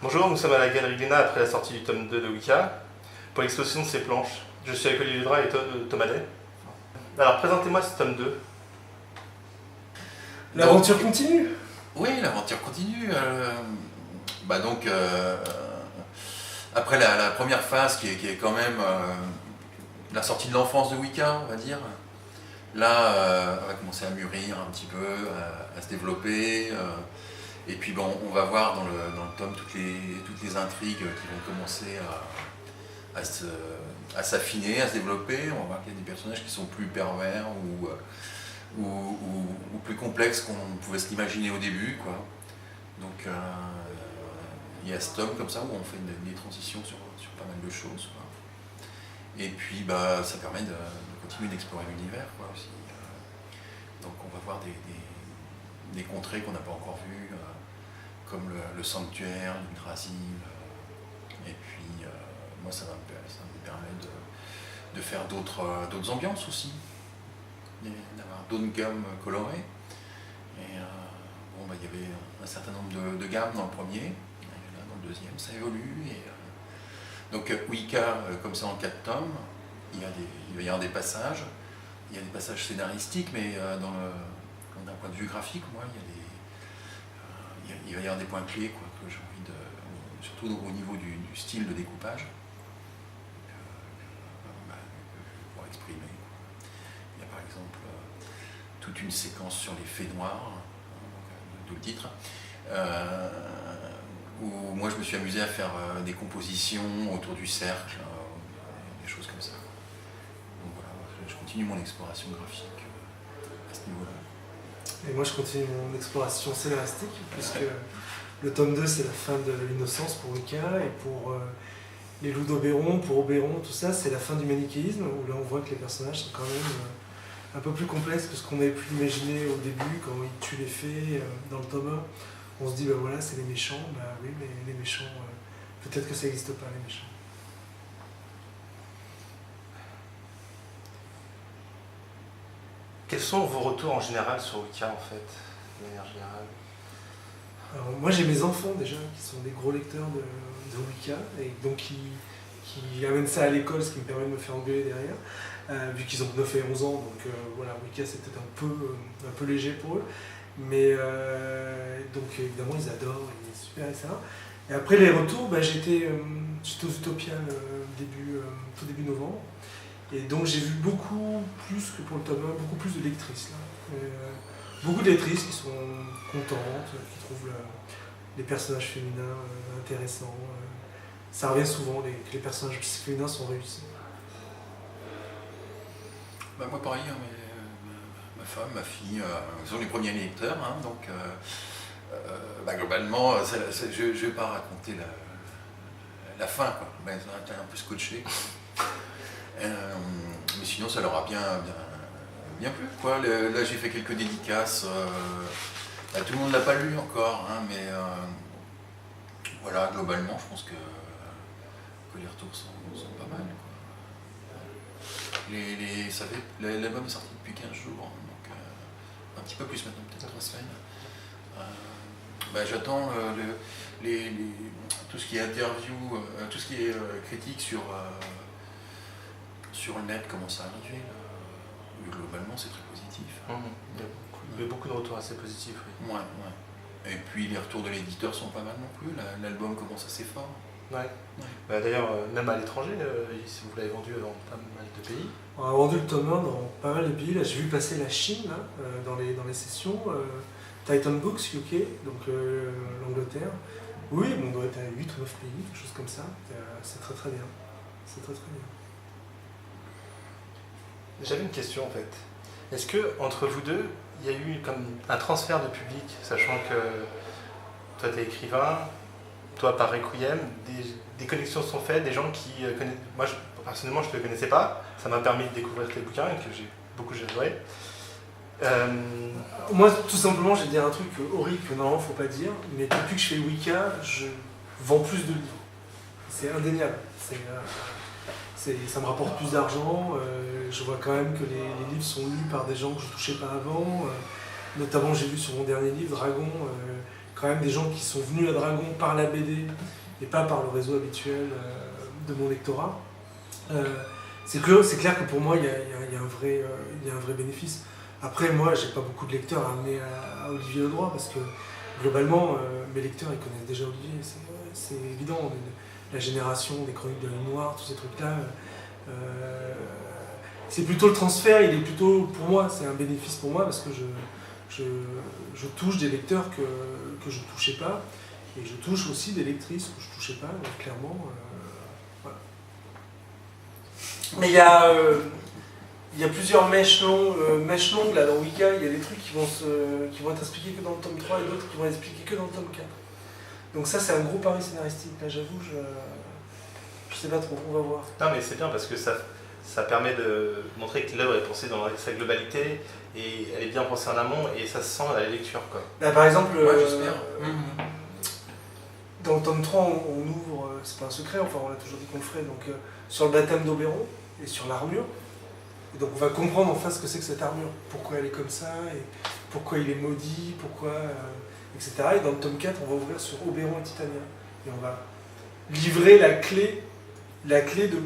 Bonjour, nous sommes à la Galerie Glénat après la sortie du tome 2 de Wicca pour l'exposition de ces planches. Je suis avec Olivier Dra et Thomas Day. Alors, présentez-moi ce tome 2. L'aventure continue. Oui, l'aventure continue. Après la première phase qui est quand même la sortie de l'enfance de Wicca, on va dire, là, on va commencer à mûrir un petit peu, à se développer. Et puis bon, on va voir dans le tome toutes les intrigues qui vont commencer à s'affiner, à se développer. On va voir qu'il y a des personnages qui sont plus pervers ou plus complexes qu'on pouvait se l'imaginer au début, quoi. Donc il y a ce tome comme ça où on fait des transitions sur pas mal de choses, quoi. Et puis ça permet de continuer d'explorer l'univers, quoi, aussi. Donc on va voir des contrées qu'on n'a pas encore vues, comme le sanctuaire, l'Yggdrasil. Et puis moi ça me permet de faire d'autres ambiances aussi, d'avoir d'autres gammes colorées. Et il y avait un certain nombre de gammes dans le premier, et là dans le deuxième ça évolue. Donc Wicca, comme ça en 4 tomes, il va y avoir des passages. Il y a des passages scénaristiques, mais d'un point de vue graphique, moi, il va y avoir des points clés, quoi, que j'ai envie surtout au niveau du style de découpage, pour exprimer, quoi. Il y a par exemple toute une séquence sur les fées noires, d'où le titre, où moi je me suis amusé à faire des compositions autour du cercle, des choses comme ça. Donc voilà, je continue mon exploration graphique à ce niveau-là. Et moi je continue mon exploration scénaristique, puisque le tome 2 c'est la fin de l'innocence pour Wicca, et pour les loups d'Oberon, pour Oberon, tout ça, c'est la fin du manichéisme, où là on voit que les personnages sont quand même un peu plus complexes que ce qu'on avait pu imaginer au début, quand ils tuent les fées dans le tome 1. On se dit, voilà, c'est les méchants, oui, mais les méchants, peut-être que ça n'existe pas, les méchants. Quels sont vos retours en général sur Wicca, en fait, de manière générale? Alors, moi j'ai mes enfants déjà, qui sont des gros lecteurs de Wicca, et donc qui amènent ça à l'école, ce qui me permet de me faire engueuler derrière, vu qu'ils ont 9 et 11 ans, donc voilà, Wicca c'est peut-être un peu léger pour eux. Mais donc évidemment ils adorent, il est super et ça. Et après les retours, j'étais aux Utopia tout début novembre. Et donc j'ai vu beaucoup plus que pour le tome 1, beaucoup plus de lectrices là. Beaucoup de lectrices qui sont contentes, qui trouvent les personnages féminins intéressants. Ça revient souvent, que les personnages féminins sont réussis. Moi pareil, hein, ma femme, ma fille, sont les premiers lecteurs, hein, donc globalement, je ne vais pas raconter la fin, quoi. Ça a été un peu scotché. Mais sinon ça leur a bien plu, quoi. Là j'ai fait quelques dédicaces, tout le monde ne l'a pas lu encore, hein, mais voilà, globalement je pense que les retours sont pas mal, quoi. L'album est sorti depuis 15 jours, donc un petit peu plus maintenant, peut-être 3 semaines. J'attends tout ce qui est interview, tout ce qui est critique sur le net commence à arriver. Globalement c'est très positif. Il y a beaucoup de retours assez positifs, oui. Ouais. Et puis les retours de l'éditeur sont pas mal non plus, l'album commence assez fort. Ouais. D'ailleurs, même à l'étranger, vous l'avez vendu dans pas mal de pays. On a vendu le tome 1 dans pas mal de pays. Là, j'ai vu passer la Chine là, dans les sessions, Titan Books UK, donc l'Angleterre. Oui, on doit être à 8 ou 9 pays, quelque chose comme ça. C'est très très bien. C'est très très bien. J'avais une question en fait. Est-ce que entre vous deux, il y a eu comme un transfert de public, sachant que toi tu es écrivain, toi par Requiem, des connexions sont faites, des gens qui connaissent. Moi personnellement je ne te connaissais pas, ça m'a permis de découvrir tes bouquins et que j'ai beaucoup adoré. Moi tout simplement je vais dire un truc horrible que normalement faut pas dire, mais depuis que je fais Wicca, je vends plus de livres. C'est indéniable. Ça me rapporte plus d'argent, je vois quand même que les livres sont lus par des gens que je ne touchais pas avant. Notamment j'ai vu sur mon dernier livre, Dragon, quand même des gens qui sont venus à Dragon par la BD et pas par le réseau habituel de mon lectorat. C'est clair que pour moi, il y a un vrai bénéfice. Après, moi, j'ai pas beaucoup de lecteurs à amener à Olivier Ledroit parce que globalement, mes lecteurs, ils connaissent déjà Olivier, c'est évident. La génération des chroniques de la Noire, tous ces trucs-là, c'est plutôt le transfert, il est plutôt, pour moi, c'est un bénéfice pour moi parce que je touche des lecteurs que je ne touchais pas et je touche aussi des lectrices que je ne touchais pas, donc clairement. Voilà. Mais il y a plusieurs mèches longues là, dans Wicca, il y a des trucs qui vont être expliqués que dans le tome 3 et d'autres qui vont être expliqués que dans le tome 4. Donc ça c'est un gros pari scénaristique, là j'avoue, je sais pas trop, on va voir. Non mais c'est bien parce que ça permet de montrer que l'œuvre est pensée dans sa globalité et elle est bien pensée en amont et ça se sent à la lecture quoi. Bah, par exemple, j'espère. Dans le tome 3 on ouvre, c'est pas un secret, enfin on a toujours dit qu'on le ferait, donc sur le baptême d'Oberon et sur l'armure. Et donc on va comprendre enfin ce que c'est que cette armure, pourquoi elle est comme ça, et pourquoi il est maudit, pourquoi, etc. Et dans le tome 4, on va ouvrir sur Oberon et Titania. Et on va livrer la clé de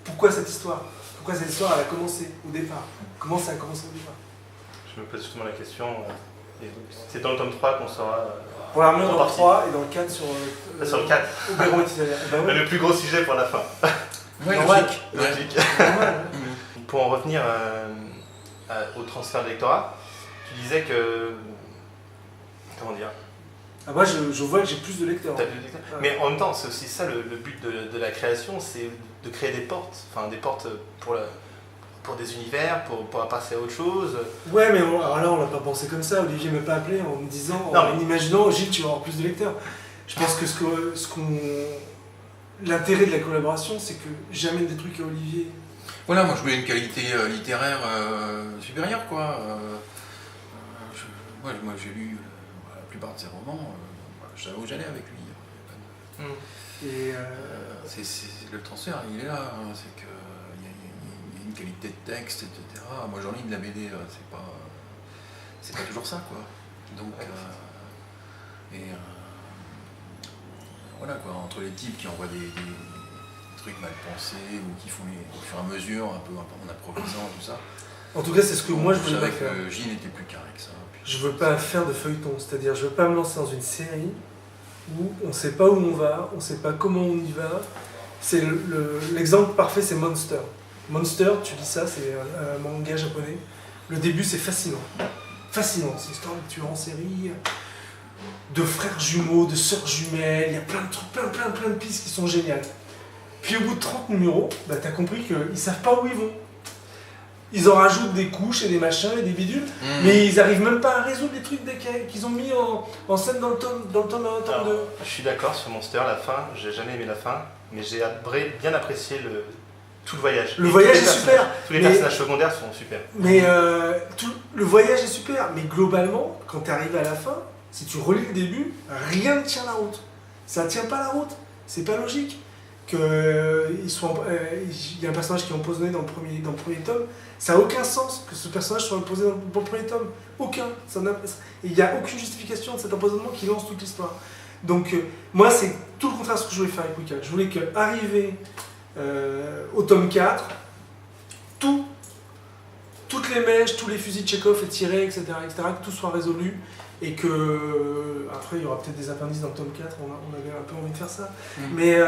pourquoi cette histoire elle a commencé au départ. Comment ça a commencé au départ. Je me pose justement la question, et c'est dans le tome 3 qu'on saura... Pour l'armure dans le 3 et dans le 4 sur le 4. Oberon et Titania. Ben ouais. Le plus gros sujet pour la fin. Ouais, logique. Logique. Normal, hein. Pour en revenir au transfert de lectorat, tu disais que... Comment dire? Ah, moi je vois que j'ai plus de lecteurs. T'as plus de lecteurs. Ouais. Mais en même temps, c'est aussi ça le but de la création, c'est de créer des portes pour des univers, pour passer à autre chose. Ouais, mais alors là on l'a pas pensé comme ça. Olivier m'a pas appelé en me disant, en imaginant, Gilles, tu vas avoir plus de lecteurs. Je pense que l'intérêt de la collaboration, c'est que j'amène des trucs à Olivier. Voilà, moi je voulais une qualité littéraire supérieure, quoi. Moi j'ai lu la plupart de ses romans, je savais où j'allais avec lui. Et Le transfert, il est là, hein, c'est qu'il y a une qualité de texte, etc. Moi j'en lis de la BD, c'est pas toujours ça, quoi. Donc, voilà, quoi, entre les types qui envoient des trucs mal pensés ou qui font au fur et à mesure, un peu en improvisant, tout ça. en tout cas, c'est ce que moi je voulais pas faire. Que Gilles était plus carré que ça. Je veux pas faire de feuilleton, c'est-à-dire je veux pas me lancer dans une série où on sait pas où on va, on sait pas comment on y va. C'est l'exemple parfait, c'est Monster. Monster, tu dis ça, c'est un manga japonais. Le début, c'est fascinant. Fascinant, c'est l'histoire de tueurs en série, de frères jumeaux, de sœurs jumelles, il y a plein de trucs, plein de pistes qui sont géniales. Puis au bout de 30 numéros, bah, t'as compris qu'ils savent pas où ils vont. Ils en rajoutent des couches et des machins et des bidules, mais ils arrivent même pas à résoudre les trucs qu'ils ont mis en scène dans le tome 1, tome 2. Je suis d'accord sur Monster, la fin, j'ai jamais aimé la fin, mais j'ai bien apprécié tout le voyage. Le voyage est super. Tous les personnages secondaires sont super. Mais le voyage est super, mais globalement, quand tu arrives à la fin, si tu relis le début, rien ne tient la route. Ça ne tient pas la route, c'est pas logique. Il y a un personnage qui est empoisonné dans le premier tome, ça n'a aucun sens que ce personnage soit empoisonné dans le premier tome. Aucun. Il n'y a aucune justification de cet empoisonnement qui lance toute l'histoire. Donc moi c'est tout le contraire de ce que je voulais faire avec Wicca. Je voulais qu'arriver au tome 4, toutes les mèches, tous les fusils de Tchekhov et tirés, etc., que tout soit résolu. Et que, après il y aura peut-être des appendices dans le tome 4, on avait un peu envie de faire ça. Mais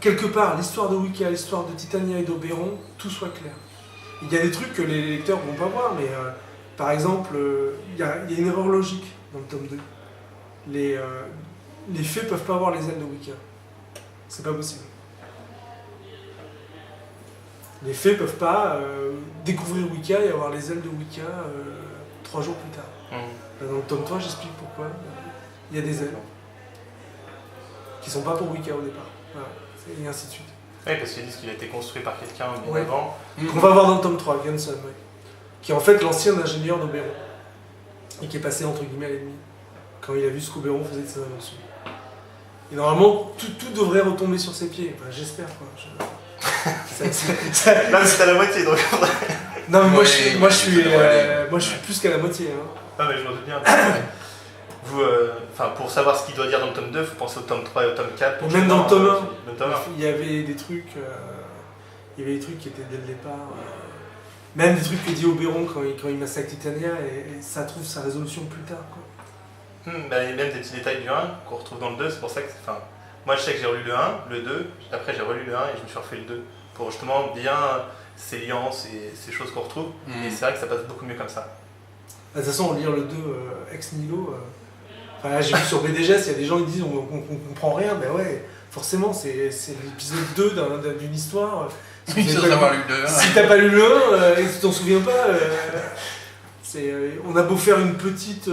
quelque part, l'histoire de Wicca, l'histoire de Titania et d'Oberon, tout soit clair. Il y a des trucs que les lecteurs ne vont pas voir, mais par exemple, il y a une erreur logique dans le tome 2. Les fées ne peuvent pas avoir les ailes de Wicca. C'est pas possible. Les fées ne peuvent pas découvrir Wicca et avoir les ailes de Wicca 3 jours plus tard. Dans le tome 3, j'explique pourquoi. Il y a des ailes qui sont pas pour Wicca au départ. Voilà. Et ainsi de suite. Oui, parce qu'ils disent qu'il a été construit par quelqu'un bien Ouais. avant. Qu'on va voir dans le tome 3, Gunson, ouais. Qui est en fait l'ancien ingénieur d'Oberon. Et qui est passé entre guillemets à l'ennemi. Quand il a vu ce qu'Oberon faisait de ses inventions. Et normalement, tout devrait retomber sur ses pieds. Enfin, j'espère, quoi. Là, c'est à la moitié, donc. Non, mais moi je suis plus qu'à la moitié. Hein. Ah, mais je m'en doute bien. pour savoir ce qu'il doit dire dans le tome 2, il faut penser au tome 3 et au tome 4. Même dans le tome 1, le tome 1. il y avait des trucs qui étaient dès le départ. Même des trucs que dit Oberon quand il massacre Titania, et ça trouve sa résolution plus tard, quoi. Et même des petits détails du 1 qu'on retrouve dans le 2, c'est pour ça que. Moi je sais que j'ai relu le 1, le 2, après j'ai relu le 1 et je me suis refait le 2. Pour justement bien ces liances et ces choses qu'on retrouve. Et c'est vrai que ça passe beaucoup mieux comme ça. De toute façon, lire le 2 ex nihilo. Là, j'ai vu sur BDGS, il y a des gens qui disent on comprend rien, mais ouais, forcément, c'est l'épisode 2 d'une histoire. Si t'as pas lu le 1 et que tu t'en souviens pas, on a beau faire une petite.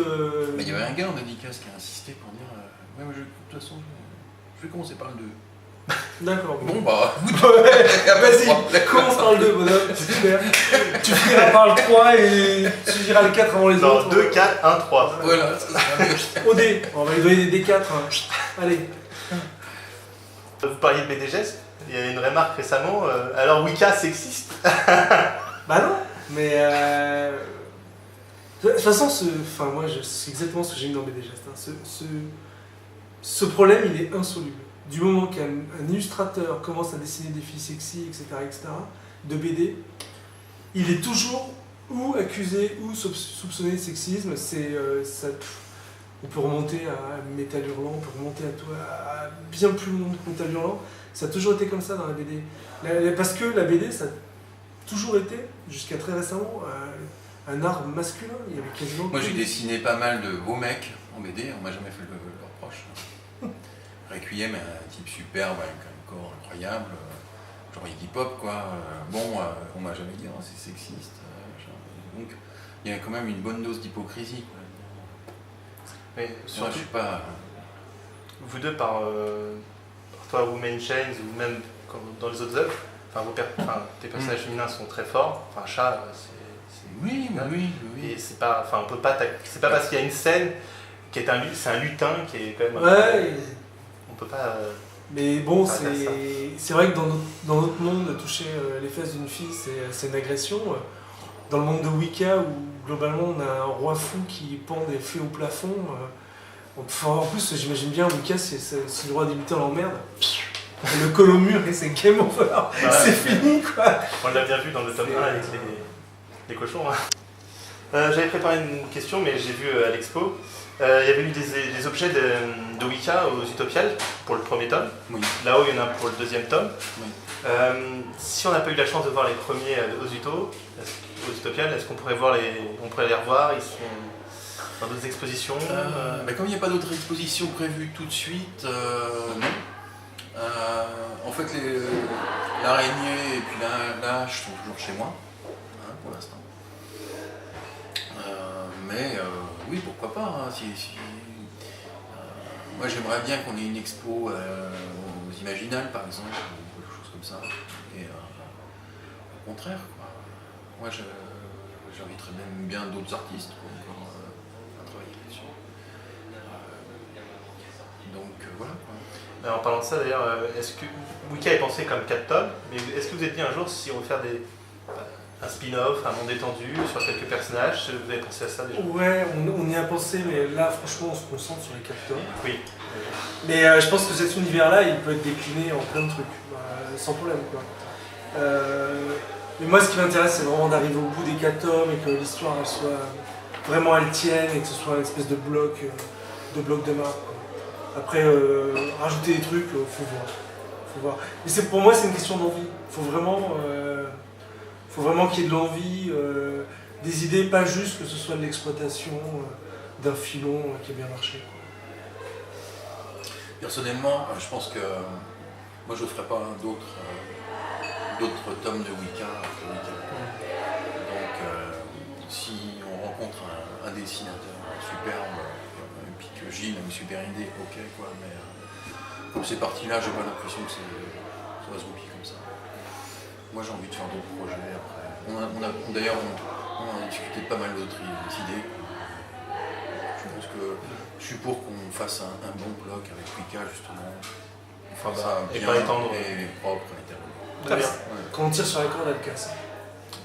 Mais il y avait un gars en dédicace qui a insisté pour dire ouais, mais de toute façon, je vais commencer par le 2. D'accord. Bon, bah. Vas-y, commence par le 2, bonhomme, c'est super. Tu finiras par le 3 et tu diras le 4 avant les autres. 2, 4, 1, 3. Voilà, ça sera Au dé, on va lui donner des D4. Allez. Vous parliez de BDGS, il y a une remarque récemment. Alors, Wicca sexiste. Bah non, mais. De toute façon, moi, c'est exactement ce que j'ai mis dans BDGS. Ce problème, il est insoluble. Du moment qu'un illustrateur commence à dessiner des filles sexy, etc., de BD, il est toujours ou accusé ou soupçonné de sexisme. On peut remonter à Métal Hurlant, on peut remonter à bien plus loin que Métal Hurlant. Ça a toujours été comme ça dans la BD. Parce que la BD, ça a toujours été, jusqu'à très récemment, un art masculin. Il y avait quasiment. Moi j'ai dessiné pas mal de beaux mecs en BD, on m'a jamais fait le reproche. Requiem est un type superbe avec un corps incroyable, genre Iggy Pop quoi. On m'a jamais dit c'est sexiste. Donc il y a quand même une bonne dose d'hypocrisie. Oui, moi je suis pas. Vous deux par toi Woman Chains ou même dans les autres œuvres, tes personnages féminins sont très forts. Chat c'est. Oui. Et c'est pas, on peut pas. C'est pas parce qu'il y a une scène qui est c'est un lutin qui est quand même. Ouais. On peut pas. Mais bon, c'est vrai que dans notre monde, toucher les fesses d'une fille, c'est une agression. Dans le monde de Wicca, où globalement on a un roi fou qui pend des fées au plafond, en plus, j'imagine bien, Wicca, si le roi des lutins l'emmerde, le colle au mur et c'est game over, c'est fini quoi. On l'a bien vu dans le tome 1 avec les cochons. J'avais préparé une question, mais j'ai vu à l'expo. Il y avait eu des objets de Wicca aux Utopiales pour le premier tome. Oui. Là-haut, il y en a pour le deuxième tome. Oui. Si on n'a pas eu la chance de voir les premiers aux Utopiales, est-ce qu'on pourrait on pourrait les revoir? Ils sont dans d'autres expositions. Comme il n'y a pas d'autres expositions prévues tout de suite, non. En fait, l'araignée et puis la hache sont toujours chez moi, pour l'instant. Oui, pourquoi pas. Moi, j'aimerais bien qu'on ait une expo aux Imaginales, par exemple, ou quelque chose comme ça. Et au contraire, quoi. Moi, j'inviterais même bien d'autres artistes à travailler là-dessus. Voilà, quoi. En parlant de ça, d'ailleurs, est-ce que Wicca est pensé comme 4 tomes, mais est-ce que vous êtes dit un jour si on veut faire un spin-off, un monde étendu sur quelques personnages? Vous avez pensé à ça déjà? Ouais, on y a pensé, mais là, franchement, on se concentre sur les 4 tomes. Oui. Mais je pense que cet univers-là, il peut être décliné en plein de trucs, sans problème, quoi. Mais moi, ce qui m'intéresse, c'est vraiment d'arriver au bout des 4 tomes et que l'histoire, elle soit vraiment, elle tienne et que ce soit une espèce de bloc de marque, quoi. Après, rajouter des trucs, faut voir. Mais pour moi, c'est une question d'envie. Faut vraiment qu'il y ait de l'envie, des idées, pas juste que ce soit de l'exploitation d'un filon qui a bien marché, quoi. Personnellement, je pense que moi je ne ferai pas d'autres tomes de Wicca. Donc si on rencontre un dessinateur superbe, et puis que Gilles a une super idée, ok quoi, mais comme c'est parti là, j'ai pas l'impression que ça va se goupiller comme ça. Moi j'ai envie de faire d'autres projets après. D'ailleurs on a discuté de pas mal d'autres idées. Je pense que je suis pour qu'on fasse un bon bloc avec Wicca justement. Enfin, ça et bien pas étendre. et propre et Très bien. Quand on tire sur la corde, elle casse.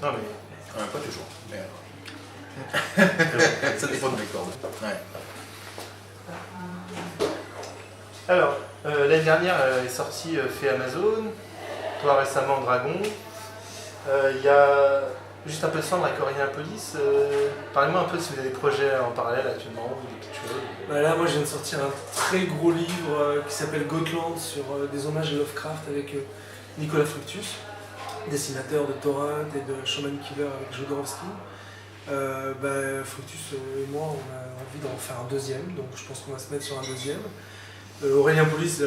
Non mais. Pas toujours. Mais... ça dépend de mes cordes. Ouais. Alors, l'année dernière est sorti fait Amazon, toi récemment Dragon. Il y a juste un peu de sang avec Aurélien-Polis. Parlez-moi un peu si vous avez des projets en parallèle actuellement ou des petites choses. Bah là, moi, je viens de sortir un très gros livre qui s'appelle Gotland sur des hommages à Lovecraft avec Nicolas Fructus, dessinateur de Torrent et de Shaman Killer avec Jodorowsky. Fructus et moi, on a envie d'en faire un deuxième, donc je pense qu'on va se mettre sur un deuxième. Aurélien Polis,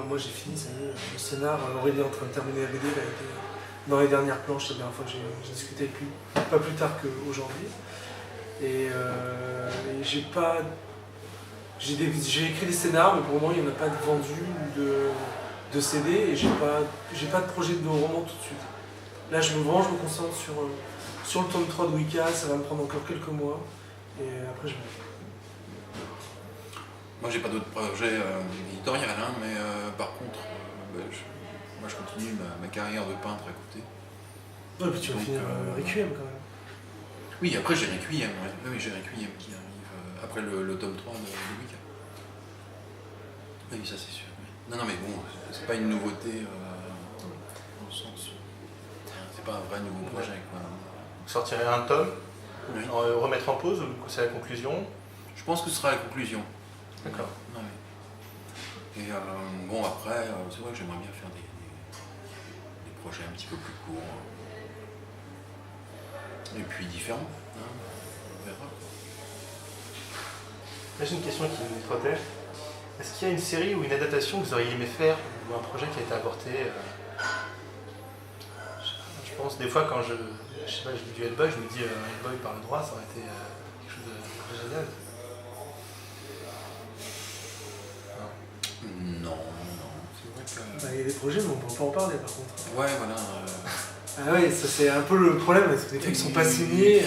moi j'ai fini, ça y est, le scénar. Aurélien est en train de terminer la BD, il a été dans les dernières planches, la dernière fois que j'ai discuté avec lui, pas plus tard qu'aujourd'hui. Et j'ai écrit des scénars, mais pour le moment il n'y en a pas de vendu de CD et j'ai pas de projet de roman tout de suite. Là je me concentre sur le tome 3 de Wicca, ça va me prendre encore quelques mois et après je vais. Moi, j'ai pas d'autres projets éditoriaux, hein, mais par contre, moi je continue ma carrière de peintre à côté. Ouais, puis tu vas finir Requiem quand même. Oui, après j'ai Requiem, ouais. Oui, j'ai Requiem qui arrive après le tome 3 de Wicca. Oui, ça c'est sûr. Oui. Non, mais bon, c'est pas une nouveauté dans le sens où c'est pas un vrai nouveau projet, quoi. Vous sortirez un tome, Oui. remettre en pause, ou c'est la conclusion? Je pense que ce sera la conclusion. D'accord. Non, oui. Et bon, après, c'est vrai que j'aimerais bien faire des projets un petit peu plus courts. Et puis différents. Hein, on verra. Là, j'ai une question qui me trottait. Est-ce qu'il y a une série ou une adaptation que vous auriez aimé faire, ou un projet qui a été avorté Je pense des fois quand je sais pas, je lis du Hellboy, je me dis Hellboy par le droit, ça aurait été quelque chose de génial. Non, c'est vrai que... Il y a des projets, mais on ne peut pas en parler par contre. Ouais, voilà. Ah oui, ça c'est un peu le problème, parce que les trucs ne sont pas signés.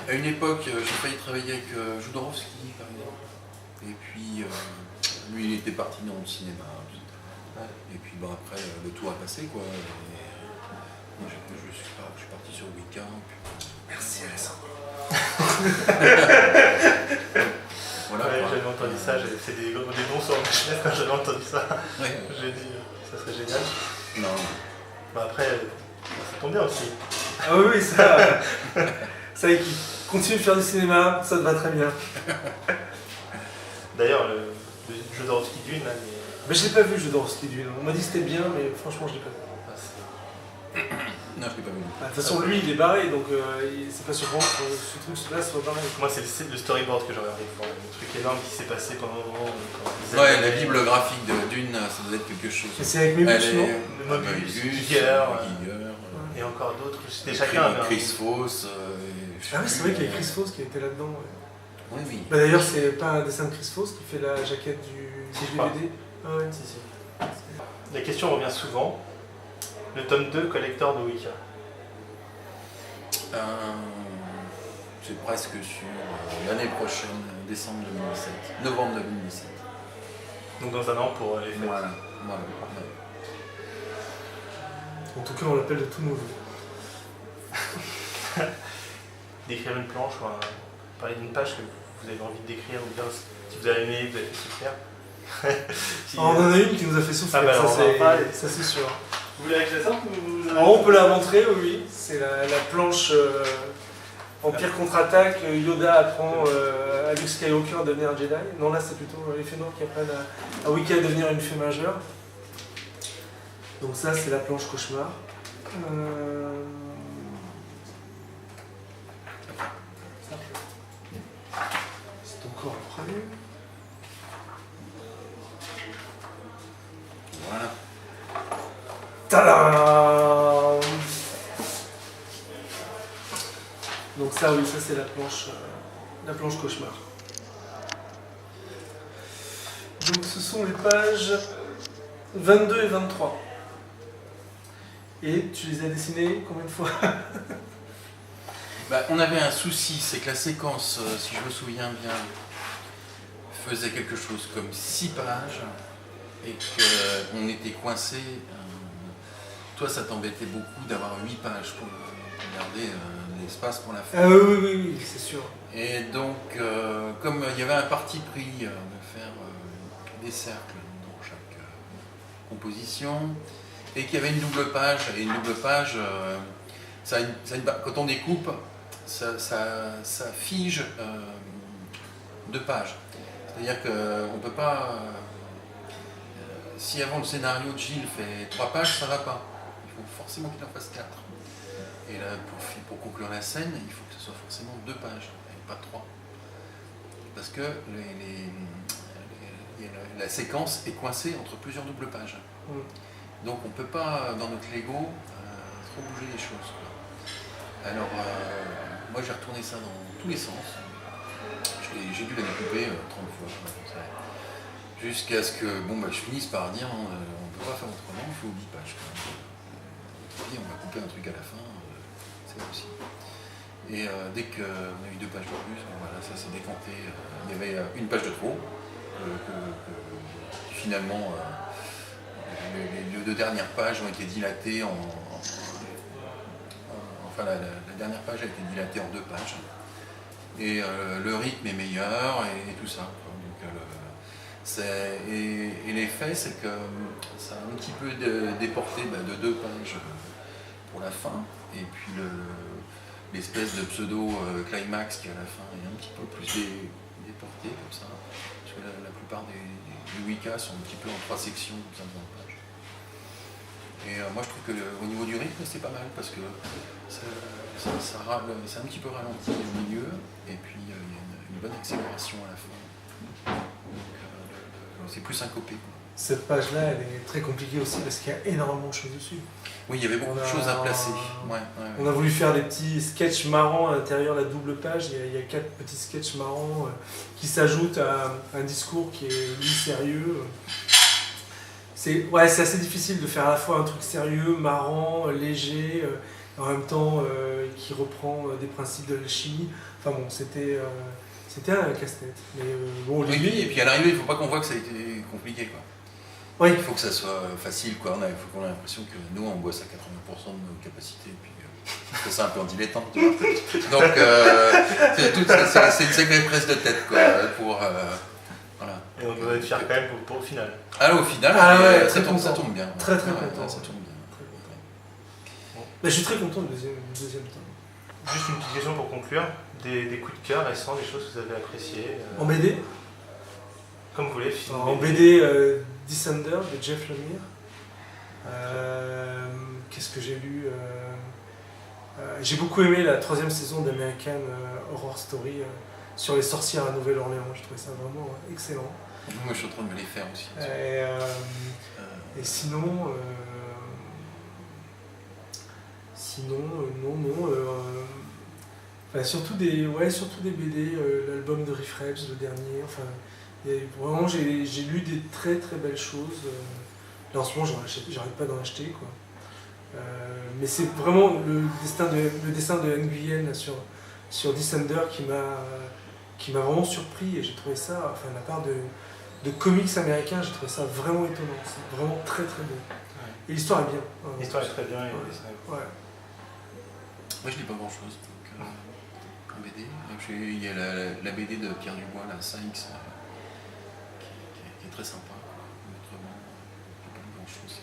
À une époque, j'ai failli travailler avec Jodorowsky, par exemple. Et puis, lui, il était parti dans le cinéma. Et puis, après, le tour a passé, quoi. Et moi, je suis parti sur Wicca. Puis... Merci, Alessandro. Voilà, ouais, j'avais entendu ça, j'avais fait des bons sur ma chaîne quand j'avais entendu ça. Ouais. J'ai dit, ça serait génial. Non. Après, ça tombe bien aussi. Ah oui, ça qui continue de faire du cinéma, ça te va très bien. D'ailleurs, le Jodorowsky Dune, là, mais je l'ai pas vu, le Jodorowsky Dune. On m'a dit que c'était bien, mais franchement, je l'ai pas vu. Non, je l'ai pas vu. De toute façon, lui, il est barré, donc c'est pas surprenant que ce truc-là soit barré. Moi, c'est le storyboard que j'aurais envie de voir. Le truc énorme qui s'est passé pendant un moment. Ouais, la bible graphique de Dune, ça doit être quelque chose. Et c'est avec Möbius, non? Mobius, Giger, et encore d'autres. C'était chacun. Chris Foss. Ah oui, c'est vrai qu'il y a Chris Foss qui était là-dedans. Ouais. Oui. D'ailleurs, c'est pas un dessin de Chris Foss qui fait la jaquette du DVD. Ah ouais. Si. La question revient souvent. Le tome 2, collector de Wicca. C'est presque sur l'année prochaine, décembre 2017, novembre 2017. Donc dans un an pour les fêtes. Voilà. En tout cas, on l'appelle de tous nos vœux. D'écrire une planche ou parler d'une page que vous avez envie de décrire ou bien si vous avez aimé, vous avez fait souffrir. On en a une qui nous a fait souffrir, ça c'est sûr. Vous voulez que je la sorte ou... Alors on peut la montrer, oui. C'est la planche Empire contre-attaque. Yoda apprend à Luke Skywalker à devenir un Jedi. Non, là c'est plutôt les fées noires qui apprennent à Wicca à devenir une fée majeure. Donc ça c'est la planche cauchemar. C'est encore un premier. Voilà. Tadam! Donc ça oui, ça c'est la planche cauchemar. Donc ce sont les pages 22 et 23. Et tu les as dessinées combien de fois? On avait un souci, c'est que la séquence, si je me souviens bien, faisait quelque chose comme 6 pages et qu'on était coincé. Toi, ça t'embêtait beaucoup d'avoir 8 pages pour garder l'espace pour la fin. Ah oui, c'est sûr. Et donc, comme il y avait un parti pris de faire des cercles dans chaque composition, et qu'il y avait une double page. Et une double page, quand on découpe, ça fige 2 pages. C'est-à-dire qu'on ne peut pas... si avant le scénario de Gilles fait 3 pages, ça ne va pas. Il faut forcément qu'il en fasse 4. Et là, pour conclure la scène, il faut que ce soit forcément 2 pages, et pas 3. Parce que la séquence est coincée entre plusieurs doubles pages. Donc on ne peut pas, dans notre Lego, trop bouger les choses, quoi. Alors, moi j'ai retourné ça dans tous les sens. J'ai dû la découper 30 fois. Jusqu'à ce que je finisse par dire on ne peut pas faire autrement, il faut 10 pages. On va couper un truc à la fin, c'est possible. Et dès qu'on a eu 2 pages de plus, voilà, ça s'est décanté. Il y avait une page de trop. Finalement, les 2 dernières pages ont été dilatées enfin, la dernière page a été dilatée en 2 pages. Et le rythme est meilleur et tout ça. Et l'effet, c'est que ça a un petit peu déporté de 2 pages pour la fin. Et puis l'espèce de pseudo-climax qui à la fin est un petit peu plus déporté comme ça. Parce que la plupart des Wicca sont un petit peu en 3 sections, comme ça, de 20 pages. Et moi je trouve qu'au niveau du rythme c'est pas mal parce que c'est un petit peu ralenti au milieu et puis il y a une bonne accélération à la fin. Donc c'est plus syncopé, quoi. Cette page-là, elle est très compliquée aussi parce qu'il y a énormément de choses dessus. Oui, il y avait beaucoup de choses à placer. On a voulu faire des petits sketchs marrants à l'intérieur de la double page. Il y a 4 petits sketchs marrants qui s'ajoutent à un discours qui est lui sérieux. C'est assez difficile de faire à la fois un truc sérieux, marrant, léger, en même temps qui reprend des principes de l'alchimie. Enfin bon, c'était un casse-tête. Mais oui, et puis à l'arrivée, il ne faut pas qu'on voit que ça a été compliqué, quoi. Oui. Il faut que ça soit facile, quoi. Il faut qu'on ait l'impression que nous, on bosse à 80% de nos capacités. Et puis, c'est un peu en dilettante, tu vois. Donc, c'est une sacrée prise de tête, quoi. Voilà. Et on doit être fiers quand même pour le final. Au final, ça tombe bien. Très content. Ça tombe bien. Mais je suis très content du deuxième temps. Juste une petite question pour conclure. Des coups de cœur récents, des choses que vous avez appréciées. En BD Comme vous voulez. En BD, Descender de Jeff Lemire. Qu'est-ce que j'ai lu j'ai beaucoup aimé la 3e saison d'American Horror Story sur les sorcières à Nouvelle-Orléans. Je trouvais ça vraiment excellent. Moi, je suis en train de me les faire aussi. Et sinon, surtout des BD, l'album de Riff Raves, le dernier. Enfin, vraiment, j'ai lu des très très belles choses. Là, en ce moment, j'arrête pas d'en acheter, quoi. Mais c'est vraiment le dessin de Nguyen sur Descender qui m'a vraiment surpris et j'ai trouvé ça, enfin de la part de comics américains, j'ai trouvé ça vraiment étonnant. C'est vraiment très très beau. Ouais. Et l'histoire est bien. L'histoire est très bien. Ouais. Moi, je lis pas grand-chose. En BD. Il y a la BD de Pierre Dubois, la Sykes, qui est très sympa. Autrement, je n'ai pas lu grand-chose.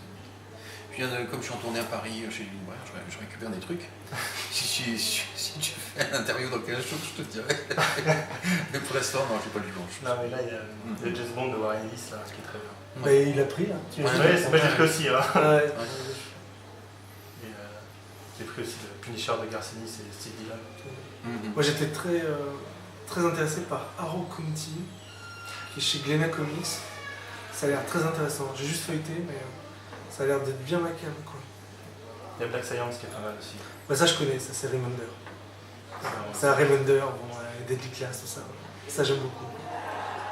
Comme je suis en tournée à Paris chez les libraires, je récupère des trucs. Si tu fais une interview dans quelque chose, je te dirais. Mais pour l'instant, non, je n'ai pas lu grand-chose. Non, mais là, il y a le James Bond de Warren Ellis, là, qui est très bien. Mais il a pris là. Oui, c'est pas juste aussi. Hein. Ouais. J'ai pris aussi le Punisher de Garcinis et Steve Dillon. Moi j'étais très intéressé par Arrow County, qui est chez Glénat Comics. Ça a l'air très intéressant. J'ai juste feuilleté, mais ça a l'air d'être bien macabre, quoi. Il y a Black Science qui est pas mal aussi. Ça je connais, ça c'est Remender. C'est un Remender, Deadly Class, tout ça. Ça j'aime beaucoup.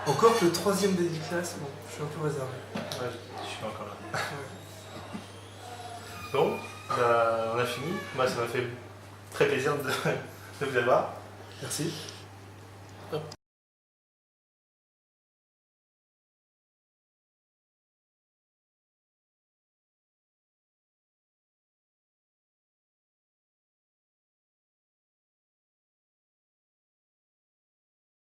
Encore que le 3e Deadly Class, bon, je suis un peu réservé. Ouais, je suis pas encore là. Ouais. Bon, on a fini. Moi ça m'a fait très plaisir de vous avoir. Merci.